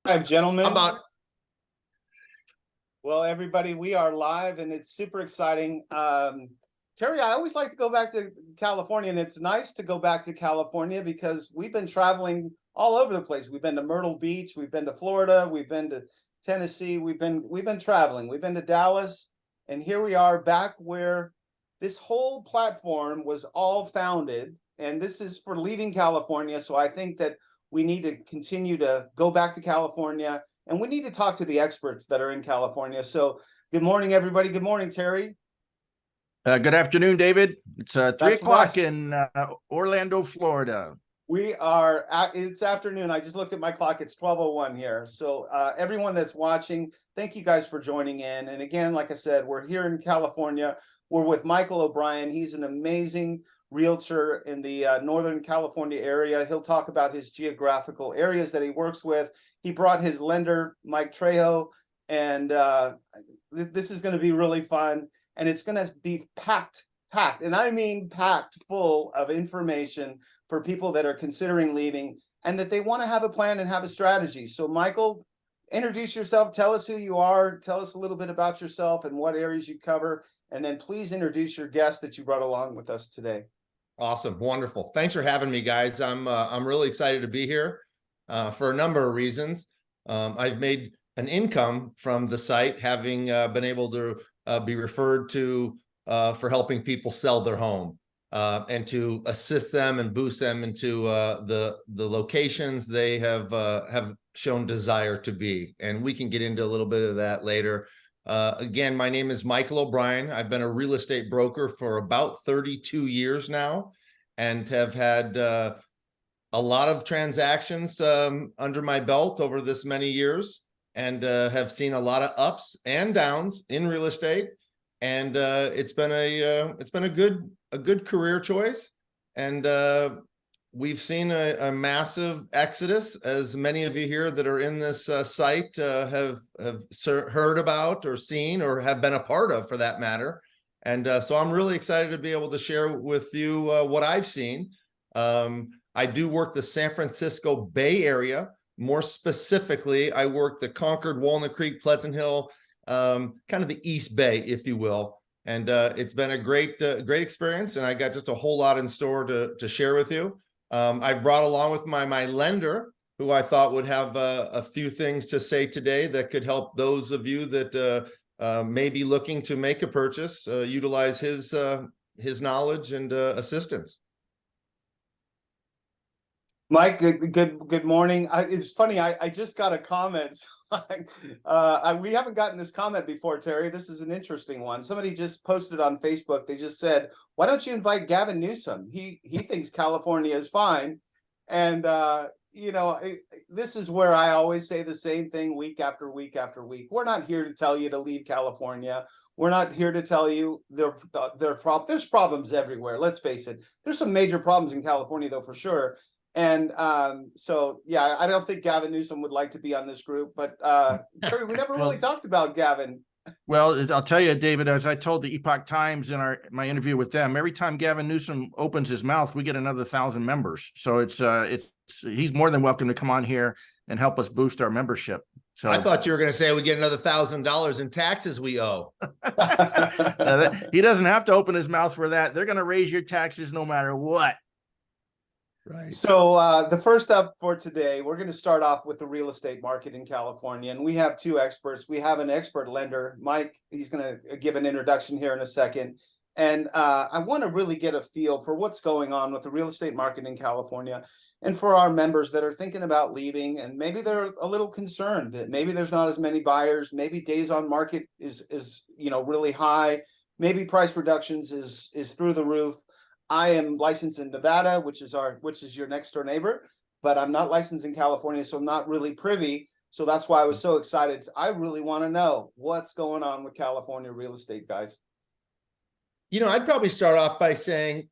Live, gentlemen. How about Well, everybody, we are live and it's super exciting. Terry, I always like to go back to California, and it's nice to go back to California because we've been traveling all over the place. We've been to Myrtle Beach, we've been to Florida, we've been to Tennessee, we've been traveling, we've been to Dallas, and here we are back where this whole platform was all founded, and this is for leaving California. So I think that we need to continue to go back to California, and we need to talk to the experts that are in California. So good morning, everybody. Good morning, Terry. Good afternoon, David. It's 3 o'clock right. in Orlando, Florida. We are it's afternoon. I just looked at my clock. It's 12:01 here. So everyone that's watching, thank you guys for joining in. And again, like I said, we're here in California. We're with Michael O'Brien. He's an amazing realtor in the Northern California area. He'll talk about his geographical areas that he works with. He brought his lender, Mike Trejo, and this is going to be really fun. And it's going to be packed, and I mean packed full of information for people that are considering leaving and that they want to have a plan and have a strategy. So Michael, introduce yourself. Tell us who you are. Tell us a little bit about yourself and what areas you cover. And then please introduce your guest that you brought along with us today. Awesome. Wonderful. Thanks for having me, guys. I'm really excited to be here for a number of reasons. I've made an income from the site, having been able to be referred to for helping people sell their home and to assist them and boost them into the locations they have shown desire to be. And we can get into a little bit of that later. Again, my name is Michael O'Brien. I've been a real estate broker for about 32 years now and have had a lot of transactions under my belt over this many years, and have seen a lot of ups and downs in real estate. And it's been a good career choice. And we've seen a massive exodus, as many of you here that are in this site have heard about or seen or have been a part of, for that matter. And so I'm really excited to be able to share with you what I've seen. I do work the San Francisco Bay Area. More specifically, I work the Concord, Walnut Creek, Pleasant Hill, kind of the East Bay, if you will. And it's been a great experience, and I got just a whole lot in store to share with you. I brought along with my lender, who I thought would have a few things to say today that could help those of you that may be looking to make a purchase, utilize his knowledge and assistance. Mike, good morning. It's funny, I just got a comment. We haven't gotten this comment before, Terry. This is an interesting one. Somebody just posted on Facebook. They just said, why don't you invite Gavin Newsom? He thinks California is fine. And this is where I always say the same thing week after week after week. We're not here to tell you to leave California. We're not here to tell you there's problems everywhere. Let's face it. There's some major problems in California, though, for sure. And so, yeah, I don't think Gavin Newsom would like to be on this group, but Terry, we never really talked about Gavin. Well, I'll tell you, David, as I told the Epoch Times in my interview with them, every time Gavin Newsom opens his mouth, we get another 1,000 members. So he's more than welcome to come on here and help us boost our membership. So I thought you were going to say we get another $1,000 in taxes we owe. He doesn't have to open his mouth for that. They're going to raise your taxes no matter what. Right. So the first up for today, we're going to start off with the real estate market in California. And we have two experts. We have an expert lender, Mike. He's going to give an introduction here in a second. And I want to really get a feel for what's going on with the real estate market in California, and for our members that are thinking about leaving, and maybe they're a little concerned that maybe there's not as many buyers, maybe days on market is really high, maybe price reductions is through the roof. I am licensed in Nevada, which is your next door neighbor, but I'm not licensed in California, so I'm not really privy. So that's why I was so excited. I really want to know what's going on with California real estate, guys. I'd probably start off by saying,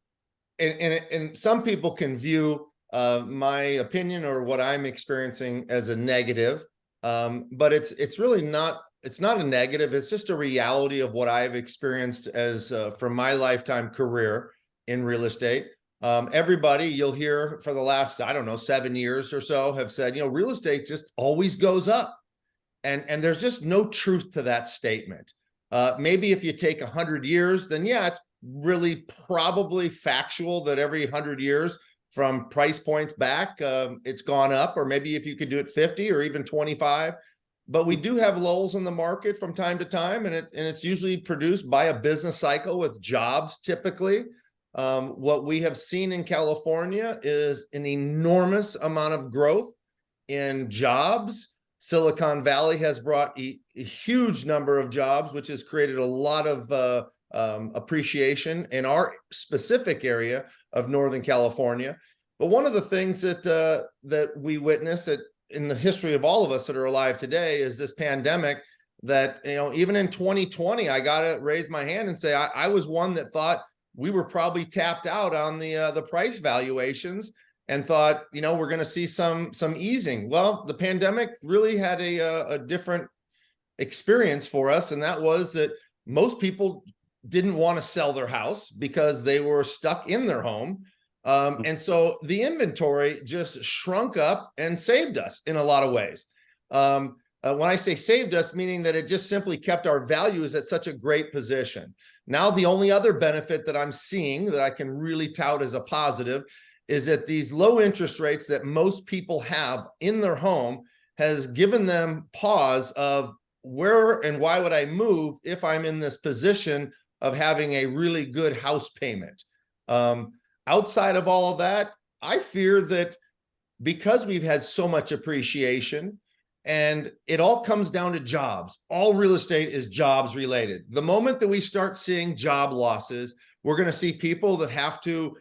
and some people can view my opinion or what I'm experiencing as a negative, but it's really not. It's not a negative. It's just a reality of what I've experienced as from my lifetime career in real estate. Everybody you'll hear for the last, I don't know, 7 years or so have said, real estate just always goes up. And there's just no truth to that statement. Maybe if you take 100 years, then yeah, it's really probably factual that every 100 years from price points back, it's gone up, or maybe if you could do it 50 or even 25. But we do have lulls in the market from time to time, and it's usually produced by a business cycle with jobs typically. What we have seen in California is an enormous amount of growth in jobs. Silicon Valley has brought a huge number of jobs, which has created a lot of appreciation in our specific area of Northern California. But one of the things that we witnessed in the history of all of us that are alive today is this pandemic that, even in 2020, I got to raise my hand and say, I was one that thought we were probably tapped out on the price valuations and thought, we're going to see some easing. Well, the pandemic really had a different experience for us. And that was that most people didn't want to sell their house because they were stuck in their home. And so the inventory just shrunk up and saved us in a lot of ways. When I say saved us, meaning that it just simply kept our values at such a great position. Now, the only other benefit that I'm seeing that I can really tout as a positive is that these low interest rates that most people have in their home has given them pause of where and why would I move if I'm in this position of having a really good house payment. Outside of all of that, I fear that because we've had so much appreciation, and it all comes down to jobs. All real estate is jobs related. The moment that we start seeing job losses, we're going to see people that have to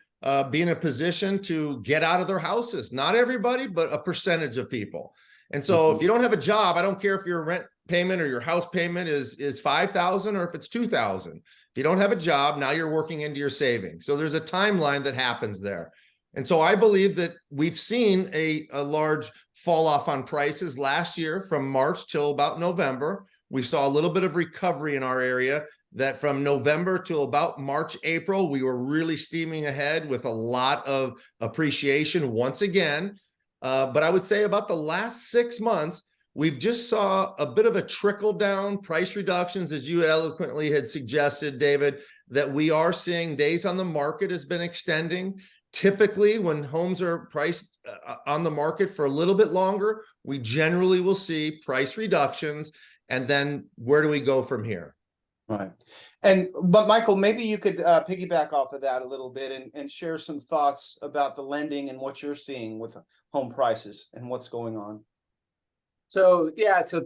be in a position to get out of their houses. Not everybody, but a percentage of people. And so if you don't have a job, I don't care if your rent payment or your house payment is $5,000 or if it's $2,000. If you don't have a job, now you're working into your savings. So there's a timeline that happens there. And so I believe that we've seen a large fall off on prices last year from March till about November. We saw a little bit of recovery in our area, that from November till about March, April, we were really steaming ahead with a lot of appreciation once again. But I would say about the last 6 months, we've just saw a bit of a trickle down price reductions, as you eloquently had suggested, David, that we are seeing days on the market has been extending. Typically, when homes are priced on the market for a little bit longer, we generally will see price reductions. And then where do we go from here? Right. But Michael, maybe you could piggyback off of that a little bit and share some thoughts about the lending and what you're seeing with home prices and what's going on. So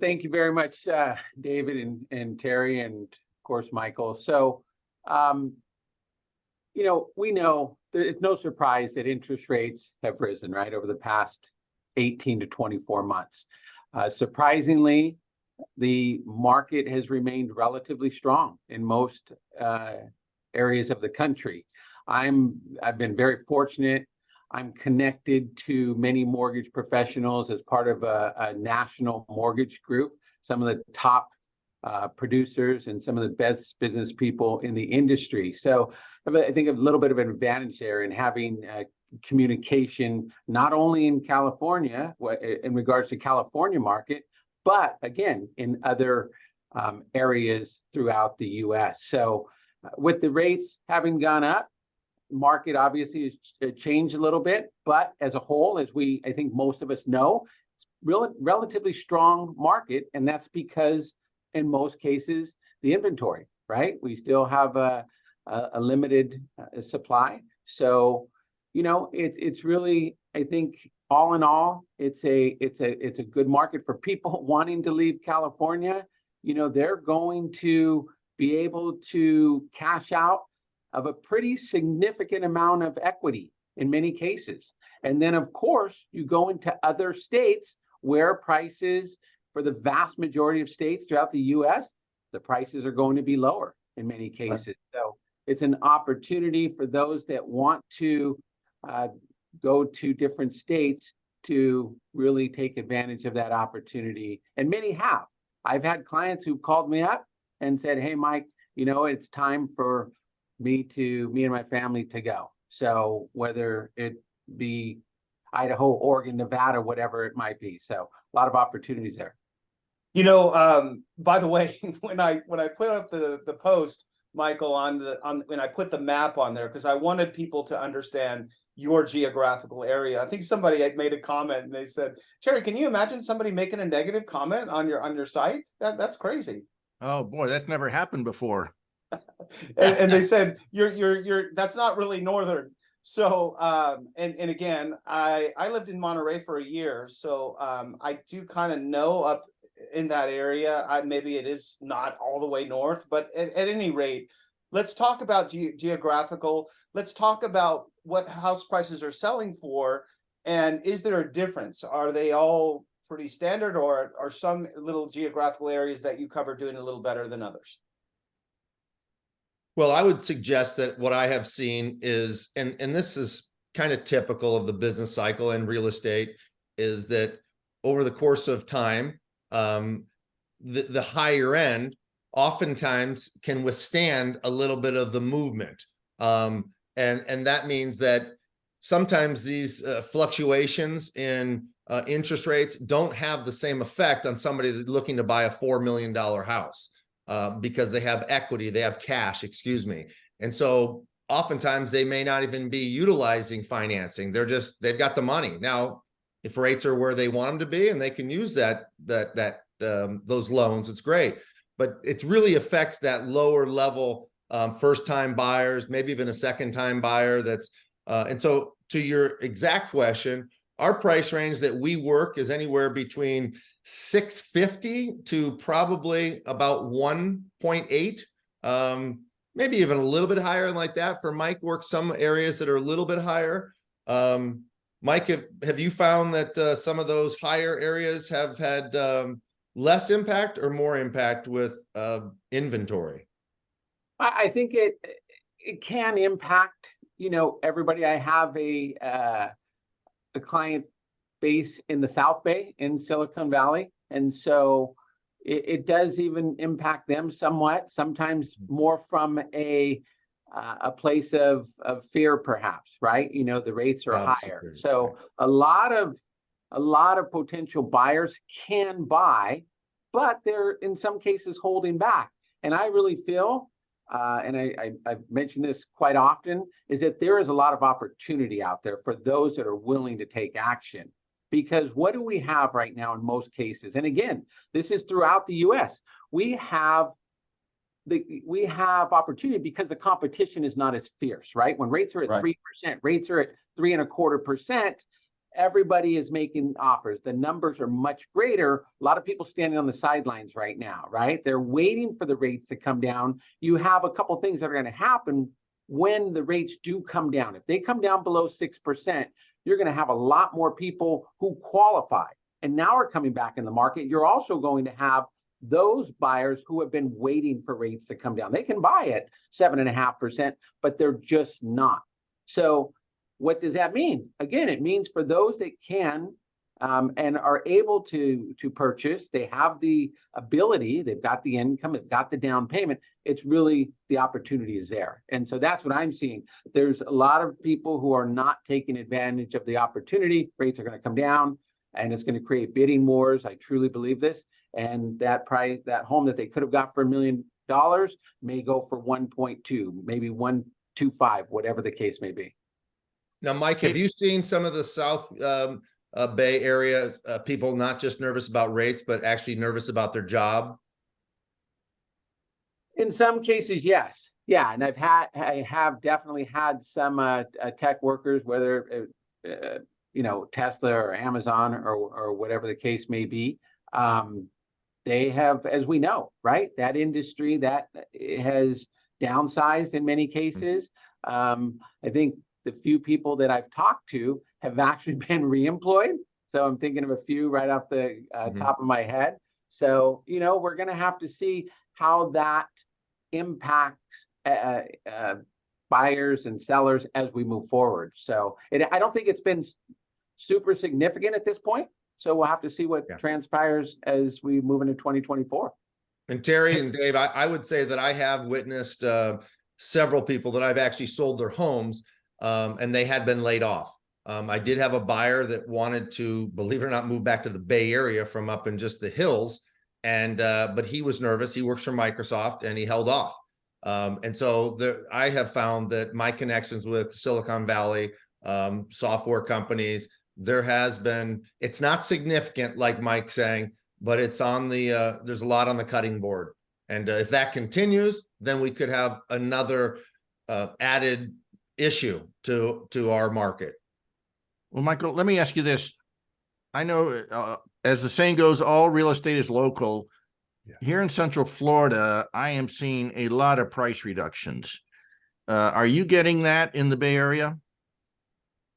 thank you very much, David and Terry, and of course, Michael. So, we know it's no surprise that interest rates have risen, right, over the past 18 to 24 months. Surprisingly, the market has remained relatively strong in most areas of the country. I've been very fortunate. I'm connected to many mortgage professionals as part of a national mortgage group, some of the top producers and some of the best business people in the industry. So I think a little bit of an advantage there in having communication, not only in California, in regards to California market, but again, in other areas throughout the U.S. So with the rates having gone up, market obviously has changed a little bit, but as a whole, as I think most of us know, it's relatively strong market. And that's because in most cases, the inventory, right? We still have a limited supply. So, it's really, I think, all in all, it's a good market for people wanting to leave California. They're going to be able to cash out of a pretty significant amount of equity in many cases. And then, of course, you go into other states where prices, for the vast majority of states throughout the U.S., the prices are going to be lower in many cases. Right. So it's an opportunity for those that want to go to different states to really take advantage of that opportunity. And many have. I've had clients who called me up and said, "Hey, Mike, it's time for me and my family to go." So whether it be Idaho, Oregon, Nevada, whatever it might be. So a lot of opportunities there. You know, by the way, when I put up the post, Michael, when I put the map on there, because I wanted people to understand your geographical area. I think somebody had made a comment and they said, Terry, can you imagine somebody making a negative comment on your site? That's crazy. Oh boy, that's never happened before. And they said you're that's not really northern. So and again, I lived in Monterey for a year, so I do kind of know up in that area. Maybe it is not all the way north, but at any rate, let's talk about geographical. Let's talk about what house prices are selling for, and is there a difference? Are they all pretty standard, or are some little geographical areas that you cover doing a little better than others? Well, I would suggest that what I have seen is, and this is kind of typical of the business cycle and real estate, is that over the course of time, the higher end oftentimes can withstand a little bit of the movement. And that means that sometimes these fluctuations in interest rates don't have the same effect on somebody looking to buy a $4 million house. Because they have equity, they have cash, excuse me. And so oftentimes they may not even be utilizing financing. They've got the money. Now, if rates are where they want them to be and they can use those loans, it's great. But it really affects that lower level first time buyers, maybe even a second time buyer. And so to your exact question, our price range that we work is anywhere between $650 to probably about 1.8, maybe even a little bit higher than like that. For Mike works some areas that are a little bit higher. Mike, have you found that some of those higher areas have had less impact or more impact with inventory? I think it can impact, everybody. I have a client base in the South Bay in Silicon Valley. And so it does even impact them somewhat, sometimes more from a place of fear, perhaps, right? The rates are higher. So a lot of potential buyers can buy, but they're in some cases holding back. And I really feel, and I've mentioned this quite often, is that there is a lot of opportunity out there for those that are willing to take action. Because what do we have right now in most cases? And again, this is throughout the US. We have opportunity because the competition is not as fierce, right? When rates are at 3%, rates are at 3.25%, everybody is making offers. The numbers are much greater. A lot of people standing on the sidelines right now, right? They're waiting for the rates to come down. You have a couple things that are going to happen when the rates do come down. If they come down below 6%, you're going to have a lot more people who qualify and now are coming back in the market. You're also going to have those buyers who have been waiting for rates to come down. They can buy at 7.5%, but they're just not. So what does that mean? Again, it means for those that can and are able to purchase, they have the ability, they've got the income, they've got the down payment. It's really the opportunity is there. And so that's what I'm seeing. There's a lot of people who are not taking advantage of the opportunity. Rates are going to come down and it's going to create bidding wars. I truly believe this. And that price, that home that they could have got for $1 million may go for 1.2, maybe 1.25, whatever the case may be. Now, Mike, have you seen some of the South Bay Area people not just nervous about rates, but actually nervous about their job? In some cases, yes. Yeah. And I have definitely had some tech workers, whether, Tesla or Amazon or whatever the case may be. They have, as we know, right, that industry that has downsized in many cases. I think the few people that I've talked to have actually been reemployed. So I'm thinking of a few right off the top of my head. So, we're going to have to see how that impacts buyers and sellers as we move forward. So I don't think it's been super significant at this point. So we'll have to see what transpires as we move into 2024. And Terry and Dave, I would say that I have witnessed several people that I've actually sold their homes and they had been laid off. I did have a buyer that wanted to, believe it or not, move back to the Bay Area from up in just the hills. And but he was nervous. He works for Microsoft and he held off. And so I have found that my connections with Silicon Valley software companies, there has been, it's not significant like Mike's saying, but it's on the, there's a lot on the cutting board. And if that continues, then we could have another added issue to our market. Well, Michael, let me ask you this. I know, as the saying goes, all real estate is local. Yeah. Here in Central Florida, I am seeing a lot of price reductions. Are you getting that in the Bay Area?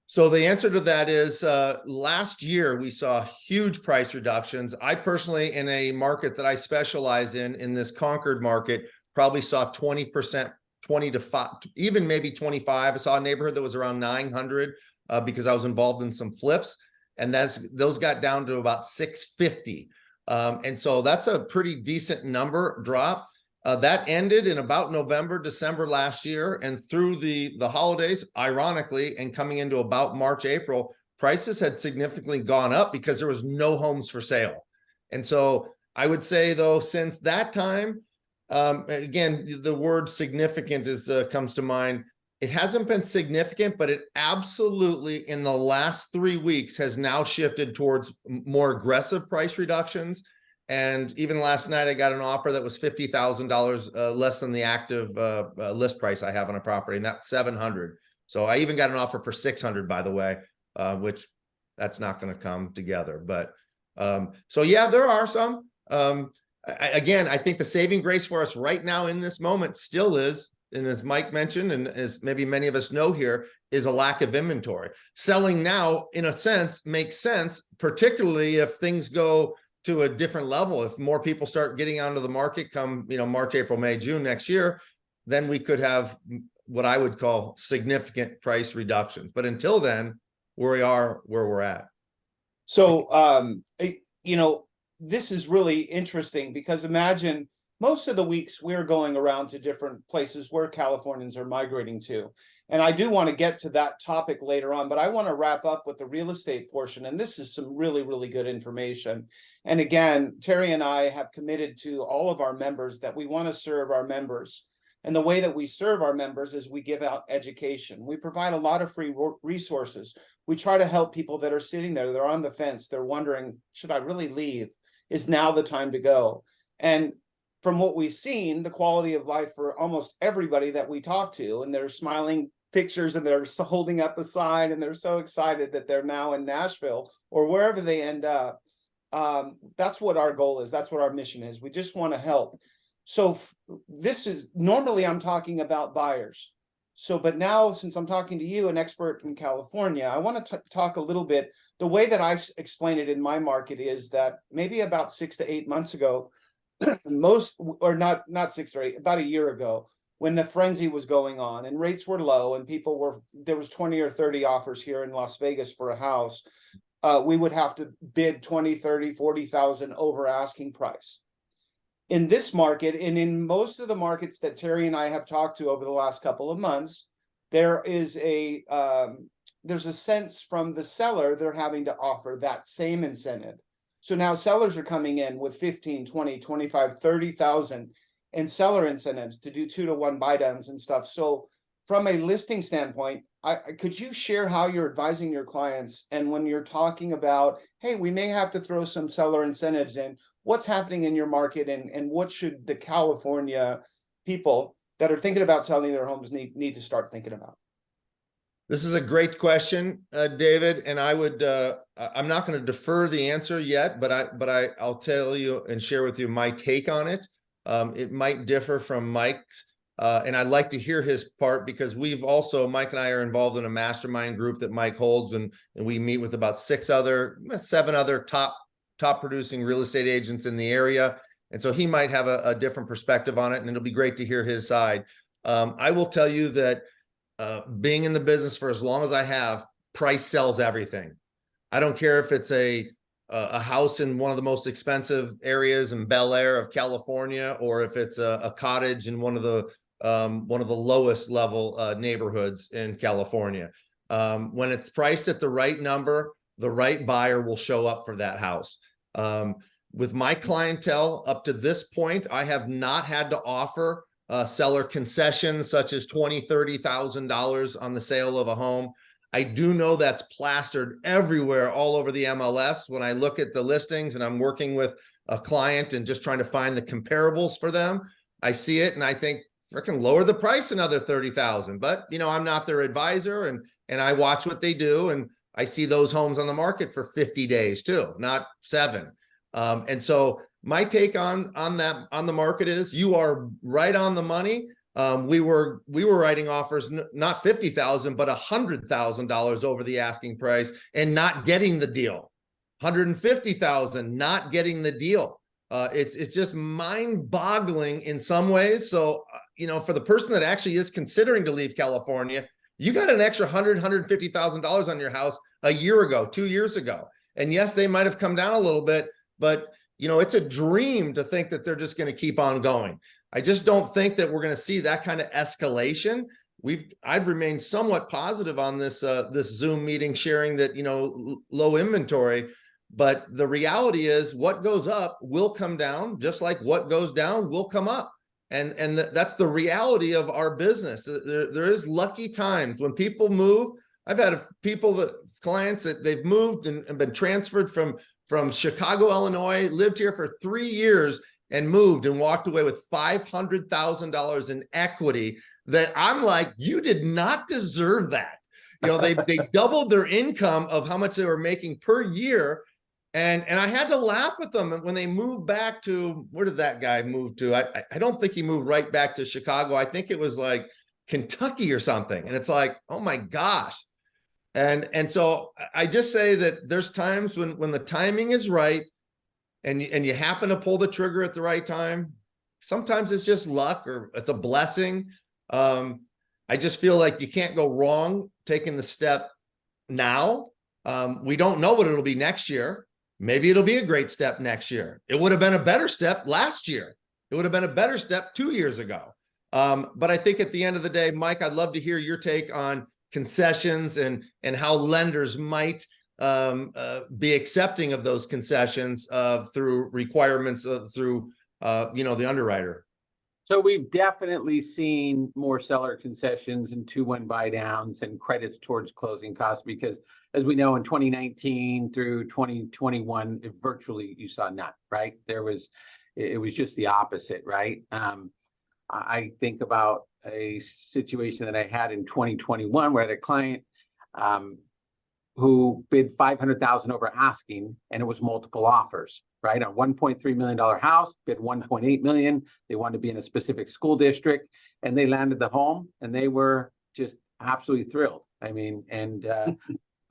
So the answer to that is last year we saw huge price reductions. I personally, in a market that I specialize in this Concord market, probably saw 20%, 20 to 5, even maybe 25. I saw a neighborhood that was around 900 because I was involved in some flips, and those got down to about 650. And so that's a pretty decent number drop. That ended in about November, December last year, and through the holidays, ironically, and coming into about March, April, prices had significantly gone up because there was no homes for sale. And so I would say, though, since that time, again, the word significant comes to mind. It hasn't been significant, but it absolutely in the last 3 weeks has now shifted towards more aggressive price reductions. And even last night, I got an offer that was $50,000 less than the active list price I have on a property, and that's $700. So I even got an offer for $600, by the way, which that's not going to come together. But so yeah, there are some. Again, I think the saving grace for us right now in this moment still is, and as Mike mentioned, and as maybe many of us know here, is a lack of inventory. Selling now, in a sense, makes sense, particularly if things go to a different level. If more people start getting onto the market come, March, April, May, June next year, then we could have what I would call significant price reductions. But until then, we are where we're at. So, this is really interesting because imagine most of the weeks we're going around to different places where Californians are migrating to. And I do want to get to that topic later on, but I want to wrap up with the real estate portion. And this is some really, really good information. And again, Terry and I have committed to all of our members that we want to serve our members. And the way that we serve our members is we give out education. We provide a lot of free resources. We try to help people that are sitting there. They're on the fence. They're wondering, should I really leave? Is now the time to go? And from what we've seen, the quality of life for almost everybody that we talk to, and they're smiling pictures and they're holding up a sign and they're so excited that they're now in Nashville or wherever they end up. That's what our goal is. That's what our mission is. We just want to help. So this is normally I'm talking about buyers. So, but now since I'm talking to you, an expert in California, I want to talk a little bit. The way that I explain it in my market is that maybe about 6 to 8 months ago, not 6 or 8, about a year ago, when the frenzy was going on and rates were low and there was 20 or 30 offers here in Las Vegas for a house, we would have to bid 20, 30, 40,000 over asking price. In this market, and in most of the markets that Terry and I have talked to over the last couple of months, there's a sense from the seller they're having to offer that same incentive. So now sellers are coming in with 15, 20, 25, 30,000 in seller incentives to do 2-to-1 buy downs and stuff. So from a listing standpoint, could you share how you're advising your clients? And when you're talking about, hey, we may have to throw some seller incentives in, what's happening in your market and what should the California people that are thinking about selling their homes need to start thinking about? This is a great question, David, and I would I'm not going to defer the answer yet, but I'll tell you and share with you my take on it. It might differ from Mike's, and I'd like to hear his part because Mike and I are involved in a mastermind group that Mike holds, and we meet with about 7 other top producing real estate agents in the area, and so he might have a different perspective on it, and it'll be great to hear his side. I will tell you that being in the business for as long as I have, price sells everything. I don't care if it's a house in one of the most expensive areas in Bel Air of California, or if it's a cottage in one of the one of the lowest level neighborhoods in California. When it's priced at the right number, the right buyer will show up for that house. With my clientele up to this point, I have not had to offer seller concessions such as $20,000, $30,000 on the sale of a home. I do know that's plastered everywhere all over the MLS. When I look at the listings and I'm working with a client and just trying to find the comparables for them, I see it and I think, freaking lower the price another 30,000. But you know, I'm not their advisor, and I watch what they do, and I see those homes on the market for 50 days too, not 7. And so my take on the market is you are right on the money. We were writing offers not 50,000 but $100,000 over the asking price and not getting the deal. 150,000 not getting the deal. It's just mind-boggling in some ways. So you know, for the person that actually is considering to leave California, you got an extra $150,000 on your house a year ago, 2 years ago. And yes, they might have come down a little bit, but you know, it's a dream to think that they're just going to keep on going. I just don't think that we're going to see that kind of escalation. I've remained somewhat positive on this this Zoom meeting, sharing that, you know, low inventory, but the reality is what goes up will come down, just like what goes down will come up. And that's the reality of our business. There is lucky times when people move. I've had clients that they've moved and been transferred from Chicago, Illinois, lived here for 3 years and moved and walked away with $500,000 in equity that I'm like, you did not deserve that. You know, they doubled their income of how much they were making per year. And I had to laugh with them when they moved back to, where did that guy move to? I don't think he moved right back to Chicago. I think it was like Kentucky or something. And it's like, oh my gosh. And so I just say that there's times when the timing is right and you happen to pull the trigger at the right time. Sometimes it's just luck or it's a blessing. I just feel like you can't go wrong taking the step now. We don't know what it'll be next year. Maybe it'll be a great step next year. It would have been a better step last year. It would have been a better step 2 years ago. But I think at the end of the day, Mike, I'd love to hear your take on concessions and how lenders might be accepting of those concessions through requirements through you know, the underwriter. So we've definitely seen more seller concessions and 2-1 buy downs and credits towards closing costs, because as we know, in 2019 through 2021, virtually you saw none, right? It was just the opposite, right? I think about a situation that I had in 2021 where I had a client who bid $500,000 over asking, and it was multiple offers, right? A $1.3 million house, bid $1.8 million. They wanted to be in a specific school district, and they landed the home, and they were just absolutely thrilled. I mean, and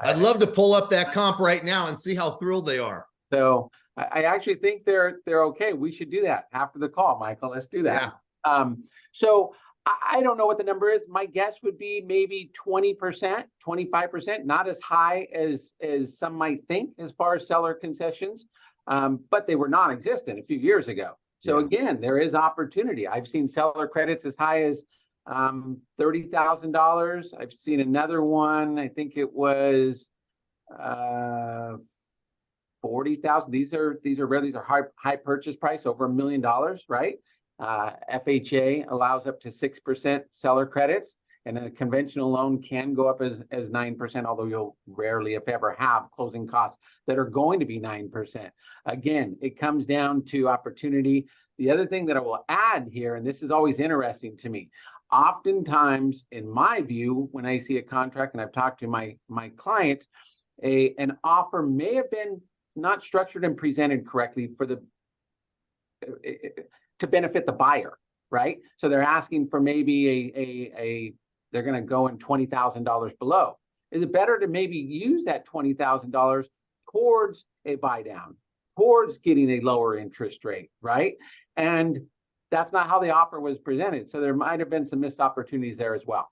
I'd love to pull up that comp right now and see how thrilled they are. So I actually think they're okay. We should do that after the call, Michael. Let's do that. Yeah. So I don't know what the number is. My guess would be maybe 20%, 25%, not as high as some might think as far as seller concessions, but they were non-existent a few years ago. So again, there is opportunity. I've seen seller credits as high as $30,000. I've seen another one. I think it was 40,000. These are rare. These are high purchase price, over $1 million, right? FHA allows up to 6% seller credits, and a conventional loan can go up as 9%, although you'll rarely, if ever, have closing costs that are going to be 9%. Again, it comes down to opportunity. The other thing that I will add here, and this is always interesting to me, oftentimes, in my view, when I see a contract and I've talked to my client, an offer may have been not structured and presented correctly for to benefit the buyer, right? So they're asking for maybe they're going to go in $20,000 below. Is it better to maybe use that $20,000 towards a buy down, towards getting a lower interest rate, right? And that's not how the offer was presented. So there might have been some missed opportunities there as well.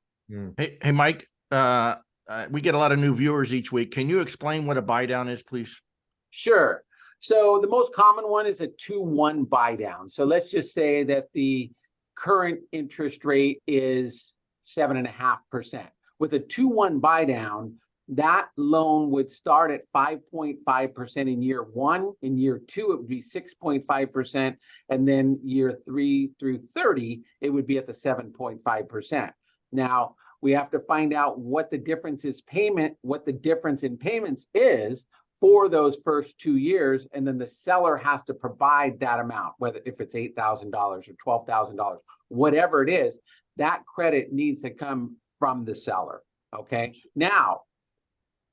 Hey, Mike, we get a lot of new viewers each week. Can you explain what a buy down is, please? Sure. So the most common one is a 2-1 buy down. So let's just say that the current interest rate is 7.5%. With a 2-1 buy down, that loan would start at 5.5% in year 1. In year 2, it would be 6.5%. And then year 3 through 30, it would be at the 7.5%. Now, we have to find out what the difference in payments is for those first 2 years. And then the seller has to provide that amount, whether if it's $8,000 or $12,000, whatever it is, that credit needs to come from the seller. Okay. Now,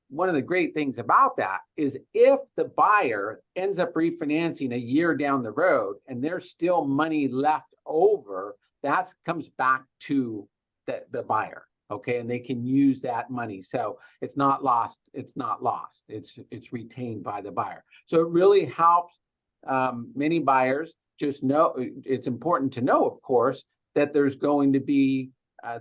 one of the great things about that is if the buyer ends up refinancing a year down the road and there's still money left over, that comes back to the buyer. Okay. And they can use that money. So it's not lost. It's not lost. It's retained by the buyer. So it really helps many buyers just know. It's important to know, of course, that there's going to be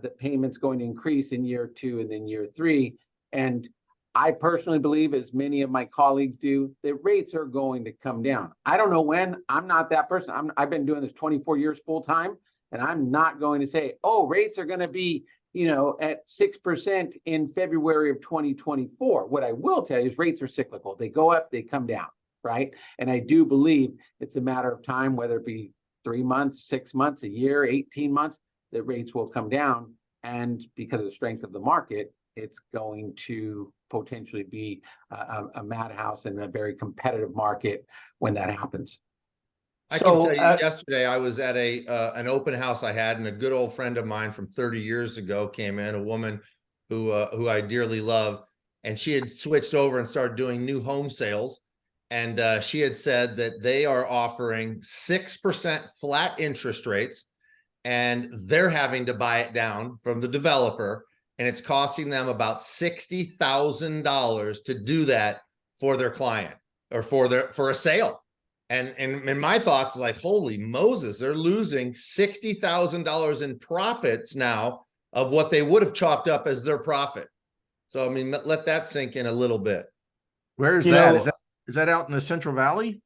the payments going to increase in year 2 and then year 3. And I personally believe, as many of my colleagues do, that rates are going to come down. I don't know when. I'm not that person. I've been doing this 24 years full time, and I'm not going to say, oh, rates are going to be, at 6% in February of 2024. What I will tell you is rates are cyclical. They go up, they come down, right? And I do believe it's a matter of time, whether it be 3 months, 6 months, a year, 18 months, that rates will come down. And because of the strength of the market, it's going to potentially be a madhouse and a very competitive market when that happens. I can tell you, yesterday I was at an open house I had, and a good old friend of mine from 30 years ago came in, a woman who I dearly love, and she had switched over and started doing new home sales. And she had said that they are offering 6% flat interest rates, and they're having to buy it down from the developer. And it's costing them about $60,000 to do that for their client or for a sale. And my thoughts like, holy Moses, they're losing $60,000 in profits now of what they would have chalked up as their profit. So, I mean, let that sink in a little bit. Where is that? Is that out in the Central Valley?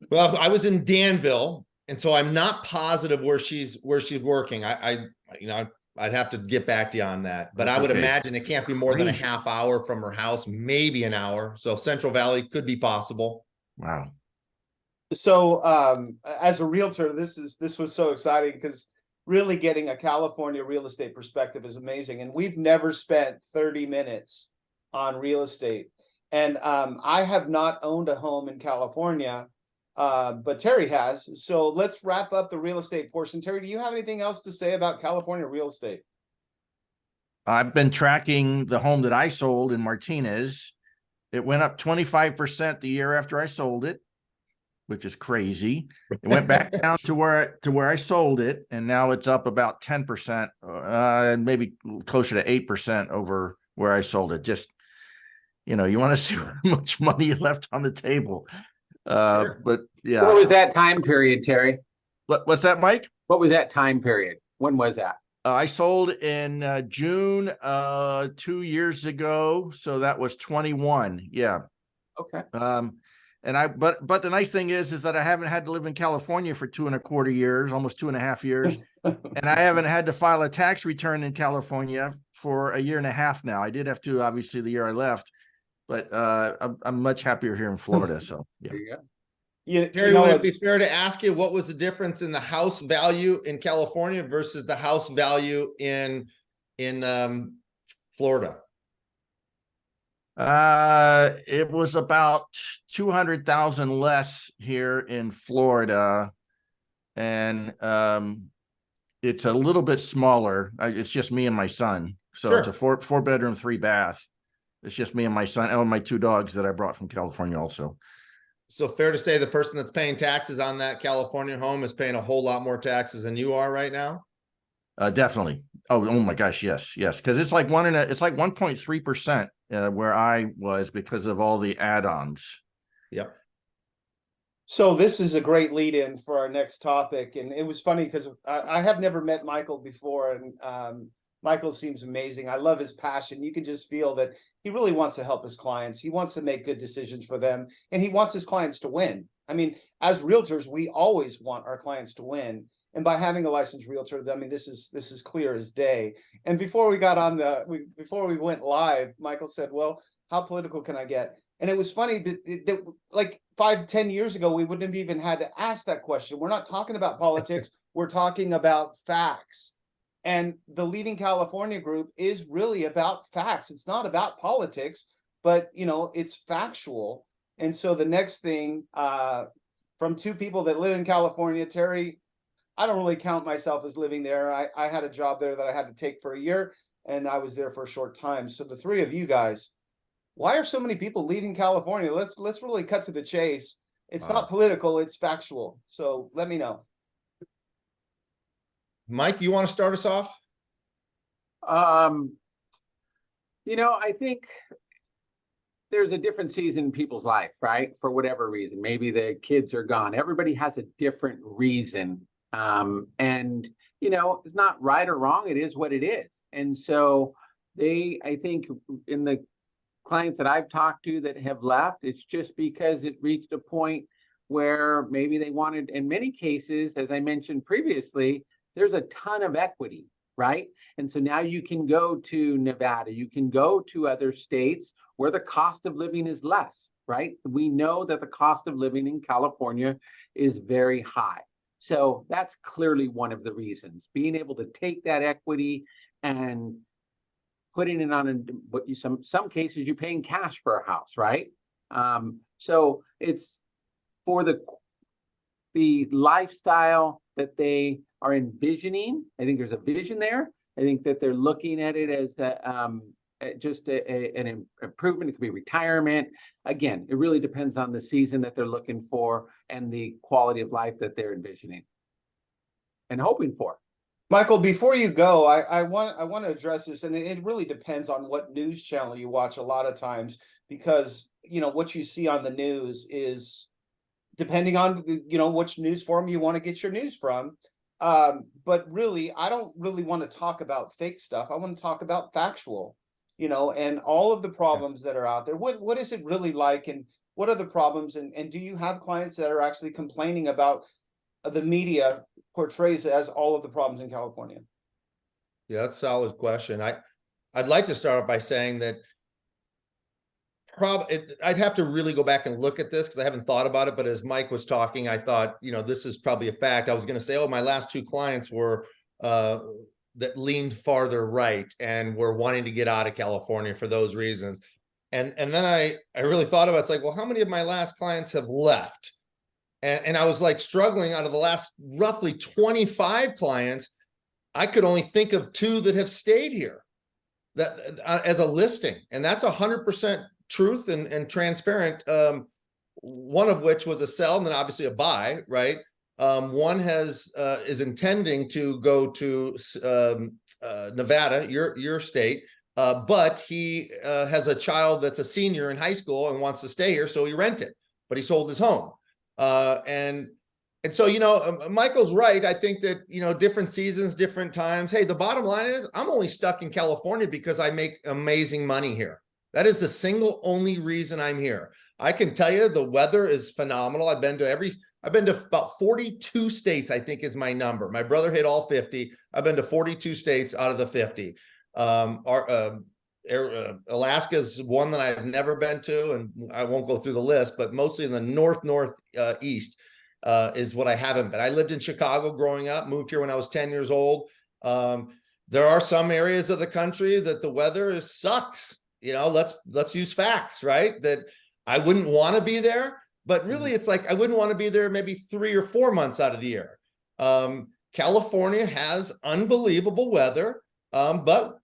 Well, I was in Danville, and so I'm not positive where she's working. I'd have to get back to you on that, but I would imagine it can't be more than a half hour from her house, maybe an hour. So Central Valley could be possible. Wow. So as a realtor, this was so exciting because really getting a California real estate perspective is amazing. And we've never spent 30 minutes on real estate. And I have not owned a home in California, but Terry has. So let's wrap up the real estate portion. Terry, do you have anything else to say about California real estate? I've been tracking the home that I sold in Martinez. It went up 25% the year after I sold it, which is crazy. It went back down to where I sold it, and now it's up about 10%, maybe closer to 8% over where I sold it. Just, you want to see how much money you left on the table. Sure. But yeah. What was that time period, Terry? What's that, Mike? What was that time period? When was that? I sold in June 2 years ago, so that was 21. Yeah. Okay. But the nice thing is that I haven't had to live in California for 2.25 years, almost 2.5 years, and I haven't had to file a tax return in California for 1.5 years now. I did have to, obviously, the year I left, but I'm much happier here in Florida. So yeah. There you go. Gary, would it be fair to ask you what was the difference in the house value in California versus the house value in Florida? It was about 200,000 less here in Florida, and it's a little bit smaller. It's just me and my son, so sure. It's a four bedroom, 3 bath. It's just me and my son, and my 2 dogs that I brought from California also. So fair to say the person that's paying taxes on that California home is paying a whole lot more taxes than you are right now? Definitely. Oh my gosh, yes. Because it's like 1.3% where I was because of all the add-ons. Yep. So this is a great lead in for our next topic. And it was funny because I have never met Michael before, and Michael seems amazing. I love his passion. You can just feel that he really wants to help his clients. He wants to make good decisions for them, and he wants his clients to win. I mean, as realtors, we always want our clients to win. And by having a licensed realtor, I mean, this is clear as day. And before we got on before we went live, Michael said, well, how political can I get? And it was funny that like 5-10 years ago, we wouldn't have even had to ask that question. We're not talking about politics. We're talking about facts. And the Leading California group is really about facts. It's not about politics, but it's factual. And so the next thing, from two people that live in California, Terry, I don't really count myself as living there. I had a job there that I had to take for a year, and I was there for a short time. So the three of you guys, why are so many people leaving California? Let's really cut to the chase. It's not political, it's factual. So let me know. Mike, you want to start us off? I think there's a different season in people's life, right? For whatever reason, maybe the kids are gone. Everybody has a different reason. It's not right or wrong. It is what it is. And so I think in the clients that I've talked to that have left, it's just because it reached a point where maybe they wanted, in many cases, as I mentioned previously, there's a ton of equity, right? And so now you can go to Nevada, you can go to other states where the cost of living is less, right? We know that the cost of living in California is very high. So that's clearly one of the reasons, being able to take that equity and putting it on some cases you're paying cash for a house, right? So it's for the lifestyle that they are envisioning. I think there's a vision there. I think that they're looking at it as just an improvement. It could be retirement. Again, it really depends on the season that they're looking for and the quality of life that they're envisioning and hoping for. Michael, before you go, I want to address this, and it really depends on what news channel you watch a lot of times, because what you see on the news is depending on which news forum you want to get your news from. But really, I don't really want to talk about fake stuff. I want to talk about factual, and all of the problems that are out there. What is it really like, and what are the problems? And do you have clients that are actually complaining about the media portrays as all of the problems in California? Yeah, that's a solid question. I'd like to start off by saying that I'd have to really go back and look at this because I haven't thought about it. But as Mike was talking, I thought, this is probably a fact. I was going to say, my last two clients were that leaned farther right and were wanting to get out of California for those reasons. And then I really thought about it. It's like, well, how many of my last clients have left? And I was like struggling. Out of the last roughly 25 clients, I could only think of 2 that have stayed here that as a listing. And that's 100% truth and transparent. One of which was a sell and then obviously a buy, right? One is intending to go to Nevada, your state, but he has a child that's a senior in high school and wants to stay here, so he rented, but he sold his home. And so, Michael's right. I think that, different seasons, different times. Hey, the bottom line is I'm only stuck in California because I make amazing money here. That is the single only reason I'm here. I can tell you the weather is phenomenal. I've been to about 42 states, I think is my number. My brother hit all 50. I've been to 42 states out of the 50. Alaska is one that I've never been to, and I won't go through the list, but mostly in the northeast is what I haven't been. I lived in Chicago growing up, moved here when I was 10 years old. There are some areas of the country that the weather sucks. Let's use facts, right? That I wouldn't want to be there, but really it's like I wouldn't want to be there maybe 3 or 4 months out of the year. California has unbelievable weather, but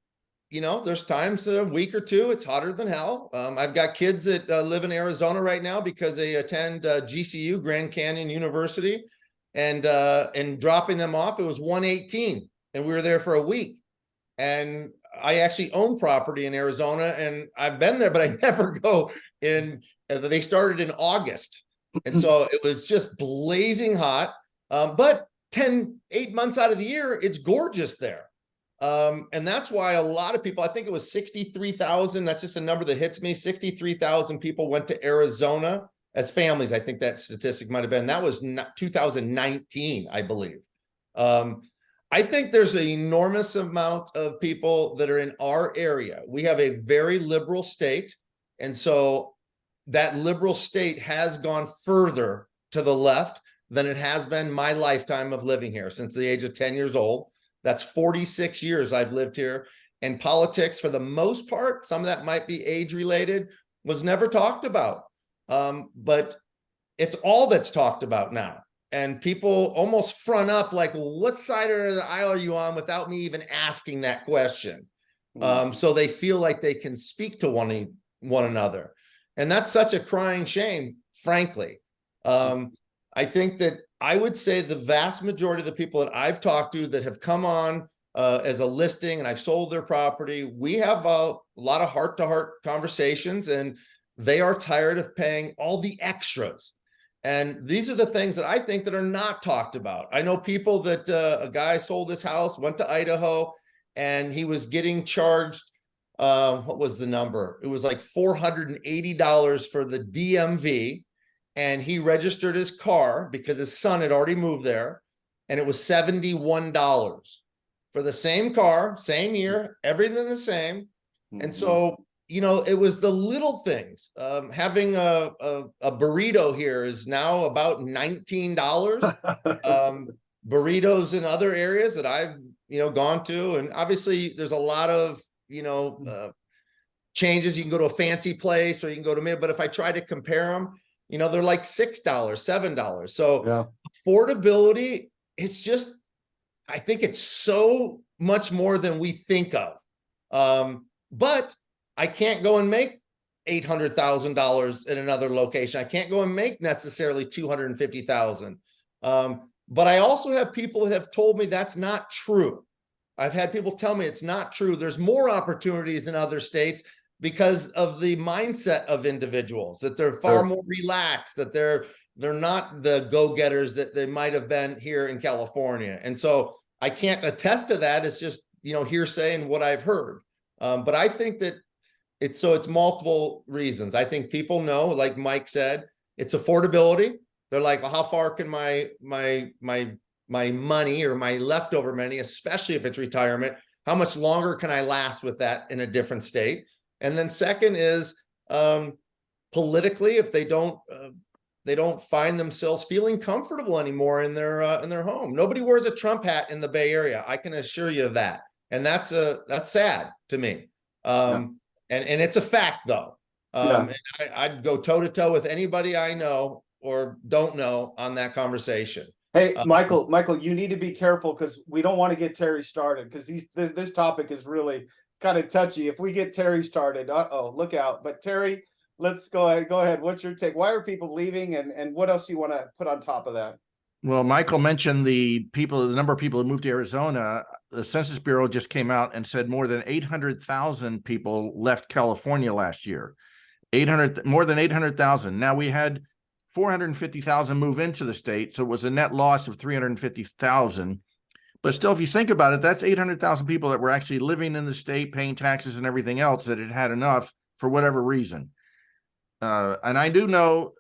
there's times a week or two it's hotter than hell. I've got kids that live in Arizona right now because they attend GCU, Grand Canyon University, and dropping them off, it was 118, and we were there for a week. And I actually own property in Arizona, and I've been there, but I never go in. They started in August, and so it was just blazing hot. But 8 months out of the year, it's gorgeous there. And that's why a lot of people, I think it was 63,000. That's just a number that hits me. 63,000 people went to Arizona as families. I think that statistic might've been, that was 2019, I believe. I think there's an enormous amount of people that are in our area. We have a very liberal state. And so that liberal state has gone further to the left than it has been my lifetime of living here since the age of 10 years old. That's 46 years I've lived here. And politics, for the most part, some of that might be age related, was never talked about. But it's all that's talked about now. And people almost front up like, well, what side of the aisle are you on, without me even asking that question. So they feel like they can speak to one another. And that's such a crying shame, frankly. I think that I would say the vast majority of the people that I've talked to that have come on as a listing and I've sold their property, we have a lot of heart-to-heart conversations, and they are tired of paying all the extras. And these are the things that I think that are not talked about. I know people that a guy sold his house, went to Idaho, and he was getting charged, what was the number? It was like $480 for the DMV. And he registered his car because his son had already moved there. And it was $71 for the same car, same year, everything the same. And so, you know, it was the little things. Having a burrito here is now about $19. Burritos in other areas that I've, you know, gone to. And obviously there's a lot of, you know, changes. You can go to a fancy place or you can go to me. But if I try to compare them, you know, they're like $6, $7. So affordability, it's just, I think it's so much more than we think of. But I can't go and make $800,000 in another location. I can't go and make necessarily $250,000. But I also have people that have told me that's not true. I've had people tell me it's not true. There's more opportunities in other states because of the mindset of individuals, that they're far more relaxed, that they're not the go-getters that they might have been here in California. And so I can't attest to that. It's just, you know, hearsay and what I've heard. But I think that it's multiple reasons. I think people know, like Mike said, it's affordability. They're like, well, how far can my money or my leftover money, especially if it's retirement, how much longer can I last with that in a different state? And then second is politically, if they don't find themselves feeling comfortable anymore in their home. Nobody wears a Trump hat in the Bay Area. I can assure you of that. And that's sad to me. And it's a fact though. And I'd go toe to toe with anybody I know or don't know on that conversation. Hey, Michael, you need to be careful because we don't want to get Terry started, because this topic is really kind of touchy. If we get Terry started, look out. But Terry, let's go ahead. What's your take? Why are people leaving, and what else do you want to put on top of that? Well, Michael mentioned the number of people who moved to Arizona. The Census Bureau just came out and said more than 800,000 people left California last year. More than 800,000. Now we had 450,000 move into the state, so it was a net loss of 350,000. But still, if you think about it, that's 800,000 people that were actually living in the state, paying taxes and everything else, that had enough for whatever reason. And I do know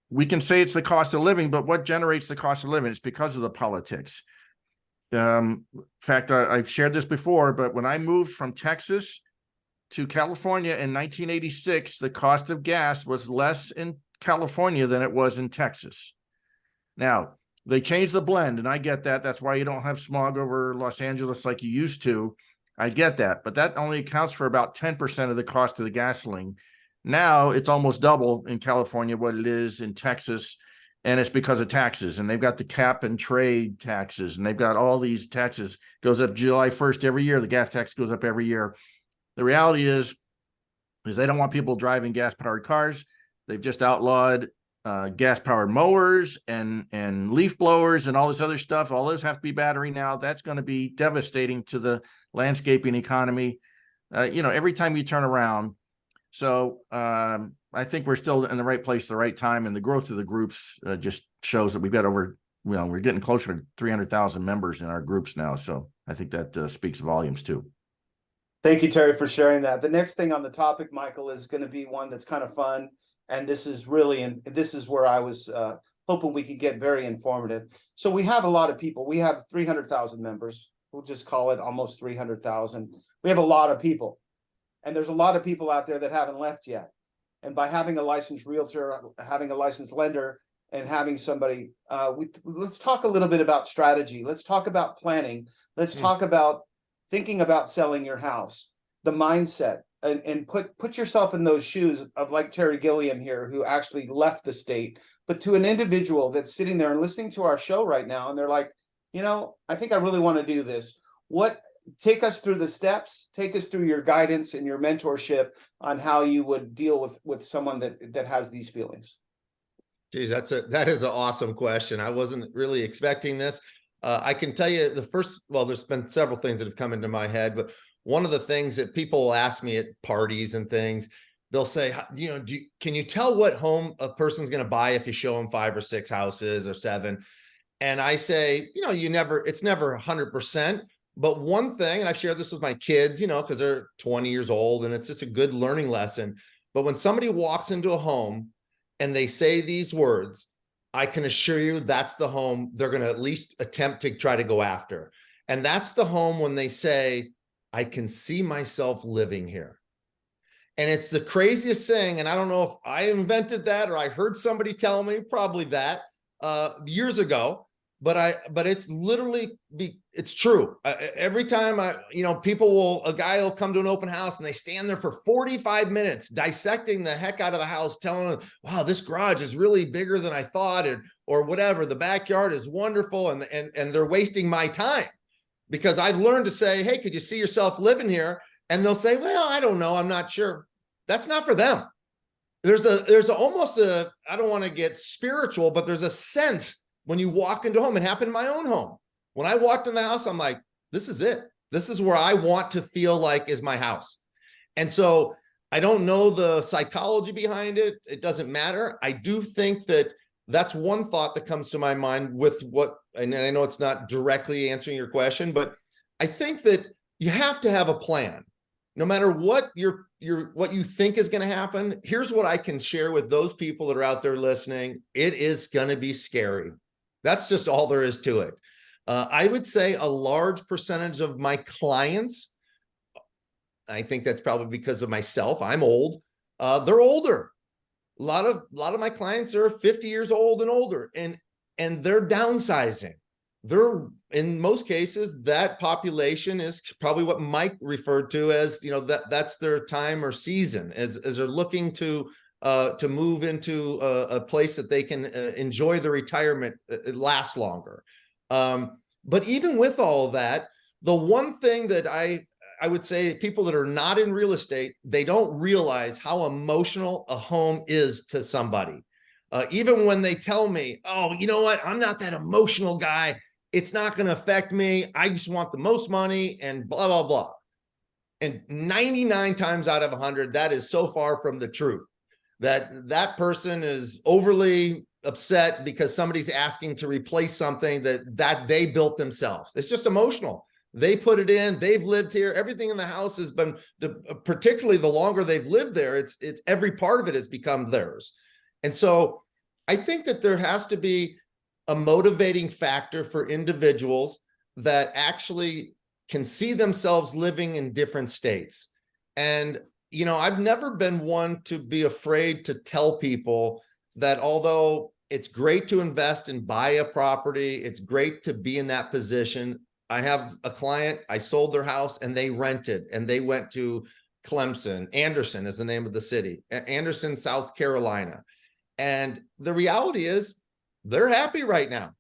we can say it's the cost of living, but what generates the cost of living? It's because of the politics. In fact, I've shared this before, but when I moved from Texas to California in 1986, the cost of gas was less in California than it was in Texas. Now, they changed the blend, and I get that. That's why you don't have smog over Los Angeles like you used to. I get that, but that only accounts for about 10% of the cost of the gasoline. Now it's almost double in California what it is in Texas, and it's because of taxes. And they've got the cap and trade taxes, and they've got all these taxes. Goes up July 1st every year. The gas tax goes up every year. The reality is they don't want people driving gas-powered cars. They've just outlawed gas-powered mowers and leaf blowers and all this other stuff. All those have to be battery now. That's going to be devastating to the landscaping economy. Every time you turn around. So I think we're still in the right place at the right time, and the growth of the groups just shows that we've got we're getting closer to 300,000 members in our groups now. So I think that speaks volumes too. Thank you, Terry, for sharing that. The next thing on the topic, Michael, is going to be one that's kind of fun. And this is really, and this is where I was hoping we could get very informative. So we have a lot of people. We have 300,000 members. We'll just call it almost 300,000. We have a lot of people. And there's a lot of people out there that haven't left yet. And by having a licensed realtor, having a licensed lender, and having somebody, let's talk a little bit about strategy. Let's talk about planning. Let's talk about thinking about selling your house, the mindset, and put yourself in those shoes of like Terry Gilliam here, who actually left the state, but to an individual that's sitting there and listening to our show right now, and they're like, you know, I think I really want to do this. Take us through the steps, take us through your guidance and your mentorship on how you would deal with someone that has these feelings. Geez, that is an awesome question. I wasn't really expecting this. I can tell you there's been several things that have come into my head, but one of the things that people will ask me at parties and things, they'll say, you know, can you tell what home a person's going to buy if you show them 5 or 6 houses or 7? And I say, you know, it's never 100%. But one thing, and I've shared this with my kids, you know, because they're 20 years old and it's just a good learning lesson. But when somebody walks into a home and they say these words, I can assure you that's the home they're going to at least attempt to try to go after. And that's the home when they say, I can see myself living here. And it's the craziest thing. And I don't know if I invented that or I heard somebody tell me, probably that years ago. But it's literally, it's true. Every time a guy will come to an open house and they stand there for 45 minutes dissecting the heck out of the house, telling them, wow, this garage is really bigger than I thought, or whatever. The backyard is wonderful. And they're wasting my time because I've learned to say, hey, could you see yourself living here? And they'll say, well, I don't know. I'm not sure. That's not for them. There's almost I don't want to get spiritual, but there's a sense when you walk into a home. It happened in my own home. When I walked in the house, I'm like, this is it. This is where I want to feel like is my house. And so I don't know the psychology behind it. It doesn't matter. I do think that that's one thought that comes to my mind with and I know it's not directly answering your question, but I think that you have to have a plan. No matter what what you think is going to happen, here's what I can share with those people that are out there listening. It is going to be scary. That's just all there is to it. I would say a large percentage of my clients, I think that's probably because of myself. I'm old. They're older. A lot of my clients are 50 years old and older, and they're downsizing. They're, in most cases, that population is probably what Mike referred to as, you know, that's their time or season as they're looking to move into a place that they can enjoy the retirement, last longer. But even with all of that, the one thing that I would say people that are not in real estate, they don't realize how emotional a home is to somebody. Even when they tell me, oh, you know what, I'm not that emotional guy. It's not going to affect me. I just want the most money and blah, blah, blah. And 99 times out of 100, that is so far from the truth. That person is overly upset because somebody's asking to replace something that they built themselves. It's just emotional. They put it in, they've lived here. Everything in the house has been, particularly the longer they've lived there, it's every part of it has become theirs. And so I think that there has to be a motivating factor for individuals that actually can see themselves living in different states. And you know, I've never been one to be afraid to tell people that although it's great to invest and buy a property, it's great to be in that position. I have a client, I sold their house and they rented and they went to Clemson. Anderson is the name of the city, Anderson, South Carolina. And the reality is they're happy right now.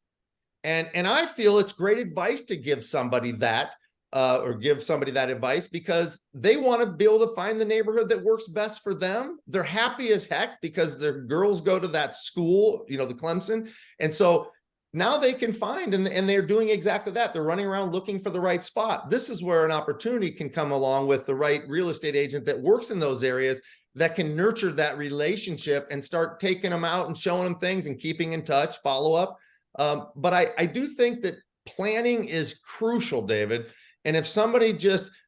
And I feel it's great advice to give somebody that, or give somebody that advice because they want to be able to find the neighborhood that works best for them. They're happy as heck because their girls go to that school, you know, the Clemson. And so now they can find, and they're doing exactly that. They're running around looking for the right spot. This is where an opportunity can come along with the right real estate agent that works in those areas that can nurture that relationship and start taking them out and showing them things and keeping in touch, follow up. But I do think that planning is crucial, David. And if somebody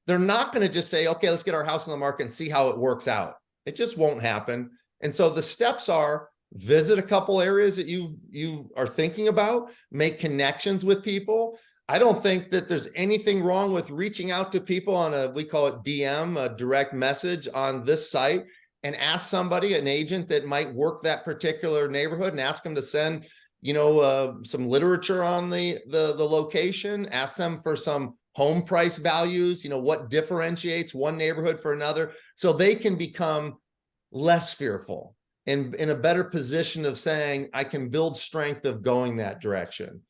they're not going to just say, okay, let's get our house on the market and see how it works out. It just won't happen. And so the steps are, visit a couple areas that you are thinking about, make connections with people. I don't think that there's anything wrong with reaching out to people on we call it DM, a direct message on this site, and ask somebody, an agent that might work that particular neighborhood, and ask them to send, some literature on the location, ask them for some home price values, what differentiates one neighborhood for another, so they can become less fearful and in a better position of saying, I can build strength of going that direction.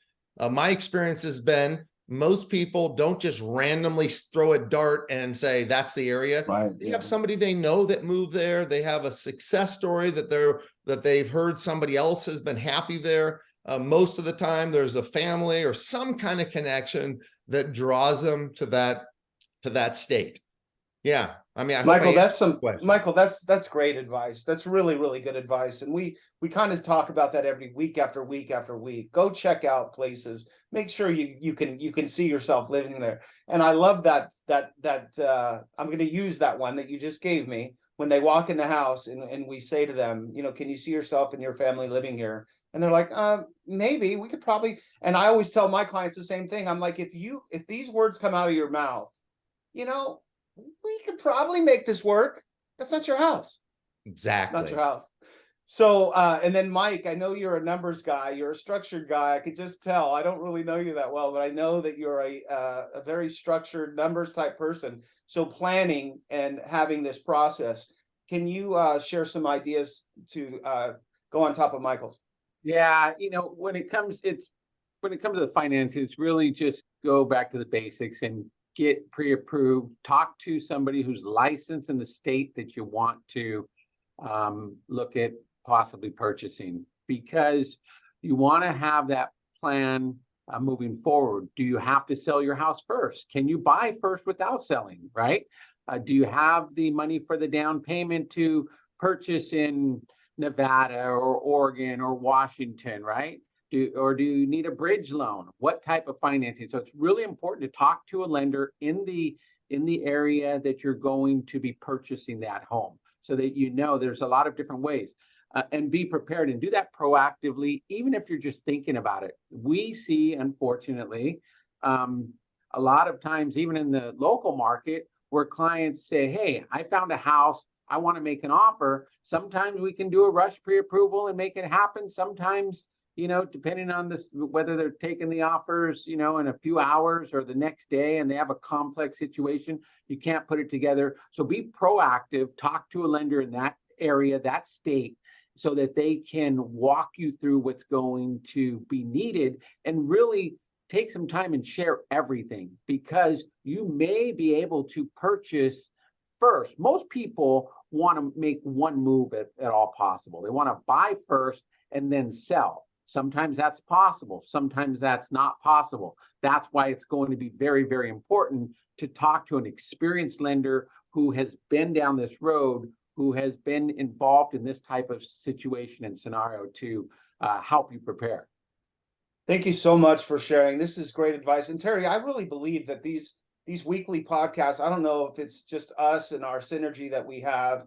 My experience has been most people don't just randomly throw a dart and say, that's the area. Right. They have somebody they know that moved there. They have a success story that they've heard somebody else has been happy there. Most of the time there's a family or some kind of connection that draws them to that state. Yeah. I mean, Michael, that's great advice. That's really, really good advice. And we kind of talk about that every week after week after week. Go check out places. Make sure you can see yourself living there. And I love that I'm going to use that one that you just gave me. When they walk in the house and we say to them, can you see yourself and your family living here? And they're like, maybe we could probably. And I always tell my clients the same thing. I'm like, if these words come out of your mouth, we could probably make this work. That's not your house. Exactly. It's not your house. So, and then Mike, I know you're a numbers guy. You're a structured guy. I could just tell. I don't really know you that well, but I know that you're a very structured numbers type person. So planning and having this process, can you share some ideas to go on top of Michael's? Yeah, when it comes to the finances, it's really just go back to the basics and get pre-approved, talk to somebody who's licensed in the state that you want to look at possibly purchasing, because you want to have that plan moving forward. Do you have to sell your house first? Can you buy first without selling, right? Do you have the money for the down payment to purchase in Nevada or Oregon or Washington, right? Or do you need a bridge loan? What type of financing? So it's really important to talk to a lender in the area that you're going to be purchasing that home, so that there's a lot of different ways, and be prepared and do that proactively, even if you're just thinking about it. We see, unfortunately, a lot of times, even in the local market, where clients say, hey, I found a house, I want to make an offer. Sometimes we can do a rush pre-approval and make it happen. Sometimes, depending on whether they're taking the offers, in a few hours or the next day, and they have a complex situation, you can't put it together. So be proactive, talk to a lender in that area, that state, so that they can walk you through what's going to be needed, and really take some time and share everything, because you may be able to purchase first. Most people want to make one move at all possible. They want to buy first and then sell. Sometimes that's possible. Sometimes that's not possible. That's why it's going to be very, very important to talk to an experienced lender who has been down this road, who has been involved in this type of situation and scenario to help you prepare. Thank you so much for sharing. This is great advice. And Terry, I really believe that these weekly podcasts, I don't know if it's just us and our synergy that we have.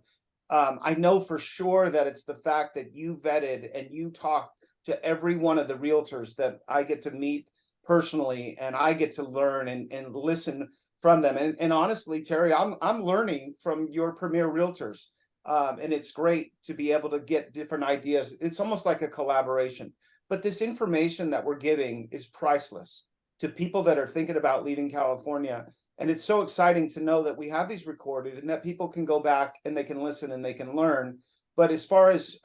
I know for sure that it's the fact that you vetted and you talked to every one of the realtors that I get to meet personally, and I get to learn and listen from them. And honestly, Terry, I'm learning from your premier realtors. And it's great to be able to get different ideas. It's almost like a collaboration. But this information that we're giving is priceless to people that are thinking about leaving California. And it's so exciting to know that we have these recorded and that people can go back and they can listen and they can learn. But as far as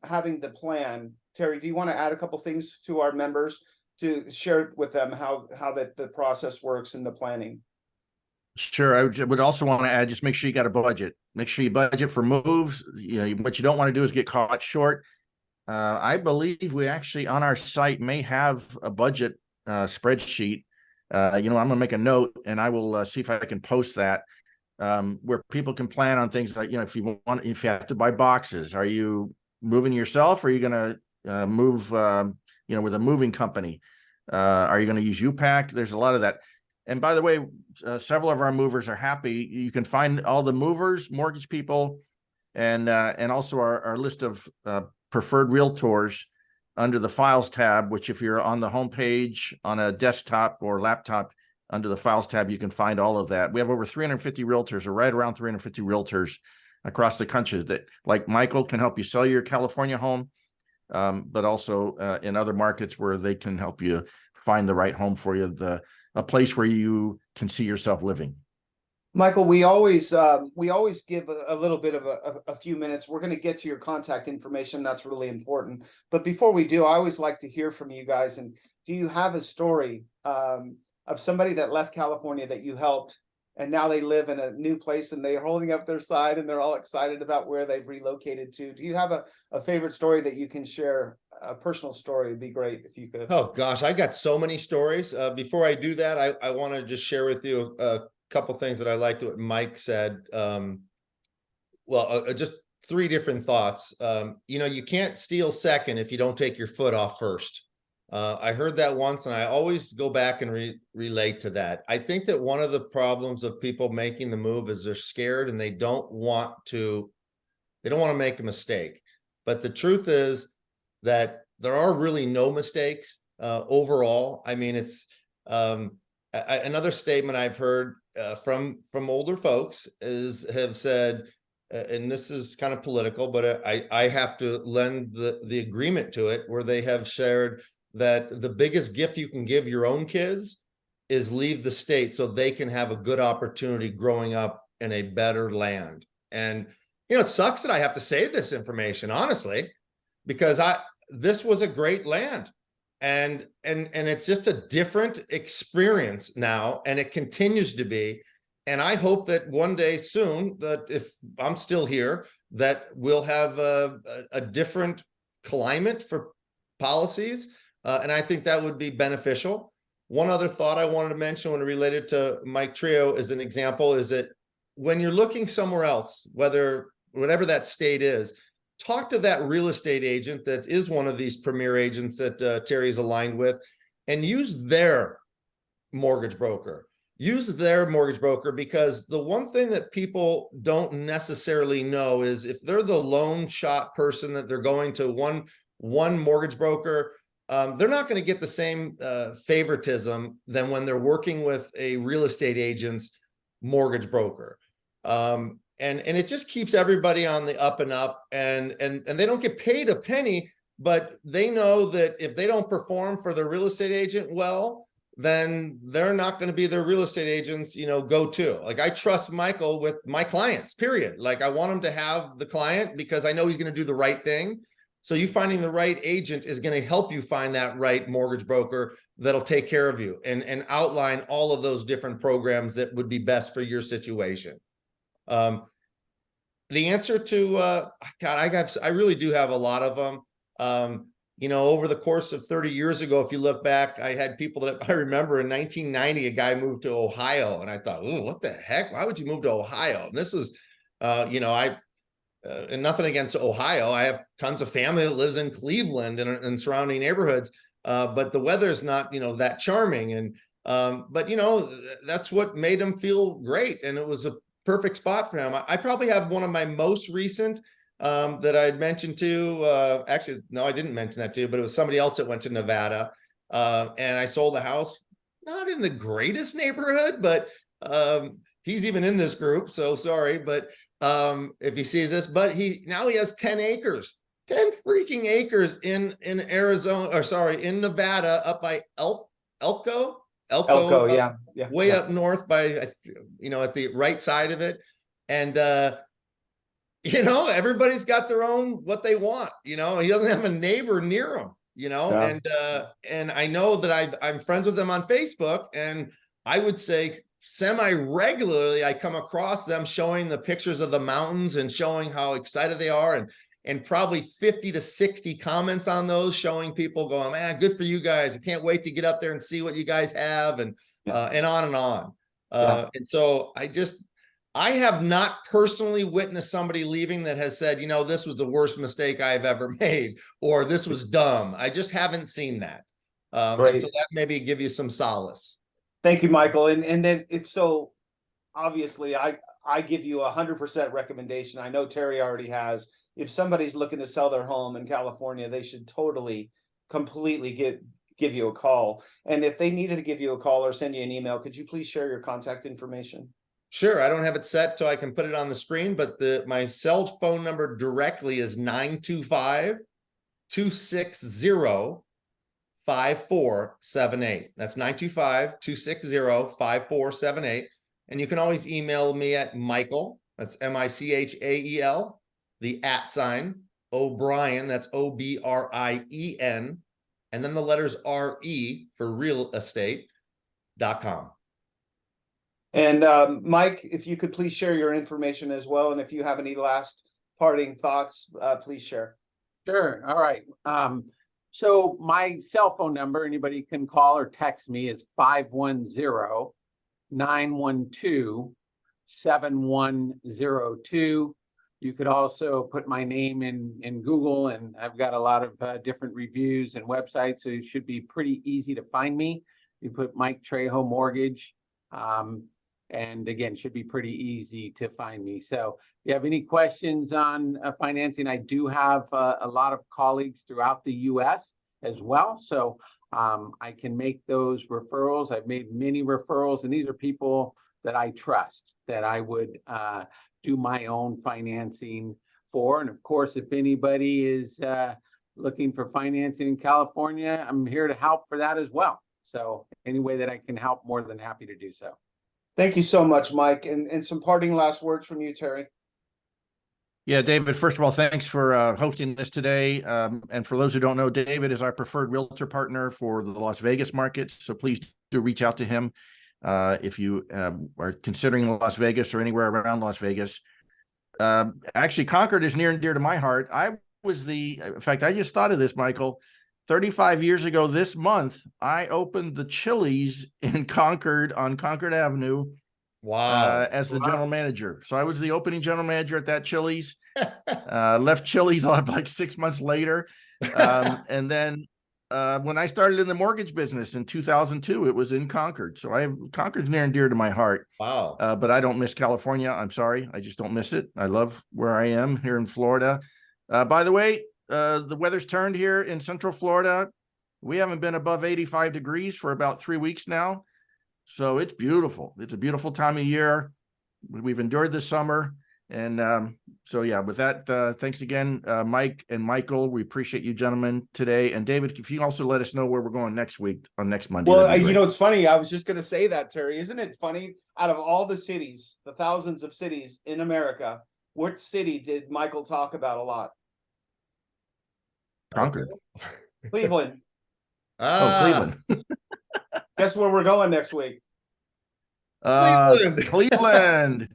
having the plan, Terry, do you want to add a couple things to our members to share with them how the process works in the planning? Sure. I would also want to add, just make sure you got a budget. Make sure you budget for moves. What you don't want to do is get caught short. I believe we actually on our site may have a budget spreadsheet. I'm going to make a note, and I will see if I can post that, where people can plan on things like, if you have to buy boxes, are you moving yourself? Or are you going to move, with a moving company? Are you going to use UPAC? There's a lot of that. And by the way, several of our movers are happy. You can find all the movers, mortgage people, and also our list of preferred realtors under the files tab, which if you're on the homepage on a desktop or laptop, under the files tab, you can find all of that. We have over 350 realtors, or right around 350 realtors across the country that, like Michael, can help you sell your California home, but also in other markets where they can help you find the right home for you, a place where you can see yourself living. Michael, we always give a little bit of a few minutes. We're going to get to your contact information. That's really important. But before we do, I always like to hear from you guys. And do you have a story of somebody that left California that you helped, and now they live in a new place and they're holding up their side and they're all excited about where they've relocated to? Do you have a favorite story that you can share? A personal story would be great if you could. Oh gosh, I got so many stories. Before I do that, I want to just share with you a couple things that I liked what Mike said. Just three different thoughts. You can't steal second if you don't take your foot off first. I heard that once, and I always go back and relate to that. I think that one of the problems of people making the move is they're scared and they don't want to make a mistake. But the truth is that there are really no mistakes overall. I mean, it's another statement I've heard from older folks have said, and this is kind of political, but I have to lend the agreement to it, where they have shared that the biggest gift you can give your own kids is leave the state so they can have a good opportunity growing up in a better land. And it sucks that I have to say this information, honestly, because this was a great land. And it's just a different experience now, and it continues to be. And I hope that one day soon, that if I'm still here, that we'll have a different climate for policies. And I think that would be beneficial. One other thought I wanted to mention when related to Mike Trejo as an example is that when you're looking somewhere else, whatever that state is, talk to that real estate agent that is one of these premier agents that Terry's aligned with, and use their mortgage broker. Use their mortgage broker, because the one thing that people don't necessarily know is if they're the loan shop person that they're going to one mortgage broker, they're not going to get the same favoritism than when they're working with a real estate agent's mortgage broker. And it just keeps everybody on the up and up, and they don't get paid a penny, but they know that if they don't perform for their real estate agent well, then they're not going to be their real estate agents, go-to. Like, I trust Michael with my clients, period. Like, I want him to have the client because I know he's going to do the right thing. So you finding the right agent is going to help you find that right mortgage broker that'll take care of you and outline all of those different programs that would be best for your situation. The answer to, I really do have a lot of them. Over the course of 30 years ago, if you look back, I had people that I remember in 1990, a guy moved to Ohio, and I thought, "Ooh, what the heck? Why would you move to Ohio?" And this was, and nothing against Ohio. I have tons of family that lives in Cleveland and surrounding neighborhoods, but the weather is not, that charming. And but that's what made him feel great, and it was a perfect spot for him. I probably have one of my most recent that I'd mentioned to. Actually, no, I didn't mention that to you, but it was somebody else that went to Nevada, and I sold the house, not in the greatest neighborhood, but he's even in this group, so sorry, but if he sees this, but now he has 10 freaking acres in Arizona, or sorry, in Nevada, up by Elko, yeah, way up north by, at the right side of it. And, everybody's got their own, what they want, he doesn't have a neighbor near him, yeah. And I know that I'm friends with them on Facebook, and I would say semi-regularly I come across them showing the pictures of the mountains and showing how excited they are, and probably 50 to 60 comments on those, showing people going, "Man, good for you guys. I can't wait to get up there and see what you guys have," and on and on. And so I have not personally witnessed somebody leaving that has said, this was the worst mistake I've ever made, or this was dumb. I just haven't seen that. And so that maybe give you some solace. Thank you, Michael. And then if so, obviously I I give you 100% recommendation. I know Terry already has. If somebody's looking to sell their home in California, they should totally, completely give you a call. And if they needed to give you a call or send you an email, could you please share your contact information? Sure. I don't have it set so I can put it on the screen, but my cell phone number directly is 925-260-5478. That's 925-260-5478. And you can always email me at Michael, that's Michael, the @ O'Brien, that's Obrien, and then the letters RE for real estate.com. And Mike, if you could please share your information as well. And if you have any last parting thoughts, please share. Sure. All right. So my cell phone number, anybody can call or text me, is 510-912-7102. You could also put my name in Google, and I've got a lot of different reviews and websites, so it should be pretty easy to find me. You put Mike Trejo Mortgage, and again, should be pretty easy to find me. So if you have any questions on financing, I do have a lot of colleagues throughout the US as well. So I can make those referrals. I've made many referrals, and these are people that I trust, that I would do my own financing for. And of course, if anybody is looking for financing in California, I'm here to help for that as well. So any way that I can help, more than happy to do so. Thank you so much, Mike. And some parting last words from you, Terry. Yeah, David, first of all, thanks for hosting this today. And for those who don't know, David is our preferred realtor partner for the Las Vegas market. So please do reach out to him if you are considering Las Vegas or anywhere around Las Vegas. Actually, Concord is near and dear to my heart. In fact, I just thought of this, Michael. 35 years ago this month, I opened the Chili's in Concord on Concord Avenue. Wow. As the general manager. So I was the opening general manager at that Chili's. Left Chili's like 6 months later. And then when I started in the mortgage business in 2002, it was in Concord. So Concord's near and dear to my heart. Wow. But I don't miss California. I'm sorry. I just don't miss it. I love where I am here in Florida. By the way, the weather's turned here in Central Florida. We haven't been above 85 degrees for about 3 weeks now. So it's beautiful. It's a beautiful time of year. We've endured the summer. And so, yeah, with that, thanks again, Mike and Michael. We appreciate you gentlemen today. And David, if you also let us know where we're going next week on next Monday. Well, you know, it's funny. I was just going to say that, Terry. Isn't it funny? Out of all the cities, the thousands of cities in America, what city did Michael talk about a lot? Concord. Cleveland. Cleveland. Guess where we're going next week? Cleveland.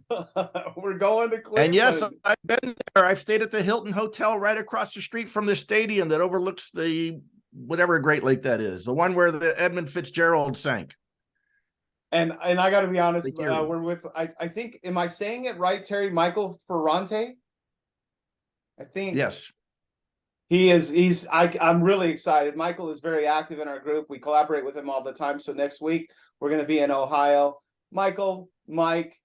We're going to Cleveland. And yes, I've been there. I've stayed at the Hilton Hotel right across the street from the stadium that overlooks the whatever Great Lake that is, the one where the Edmund Fitzgerald sank. And I got to be honest, we're with. I think, am I saying it right, Terry? Michael Ferrante. I think yes. He is. I'm really excited. Michael is very active in our group. We collaborate with him all the time. So next week we're going to be in Ohio. Michael, Mike,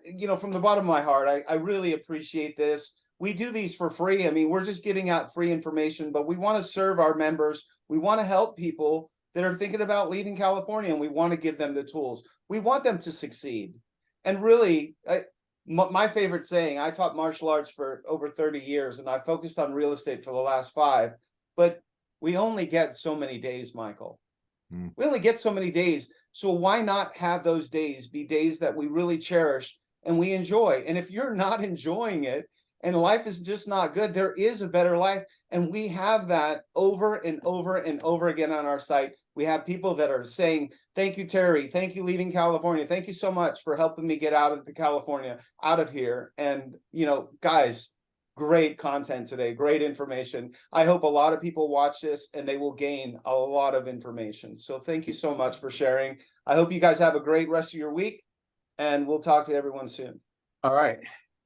you know, from the bottom of my heart, I really appreciate this. We do these for free. I mean, we're just giving out free information, but we want to serve our members. We want to help people that are thinking about leaving California, and we want to give them the tools. We want them to succeed. And really, my favorite saying, I taught martial arts for over 30 years, and I focused on real estate for the last 5, but we only get so many days, Michael. We only get so many days. So why not have those days be days that we really cherish and we enjoy? And if you're not enjoying it and life is just not good, there is a better life. And we have that over and over and over again on our site. We have people that are saying, thank you, Terry. Thank you, leaving California. Thank you so much for helping me get out of here. And, you know, guys, great content today, great information. I hope a lot of people watch this and they will gain a lot of information. So thank you so much for sharing. I hope you guys have a great rest of your week, and we'll talk to everyone soon. All right.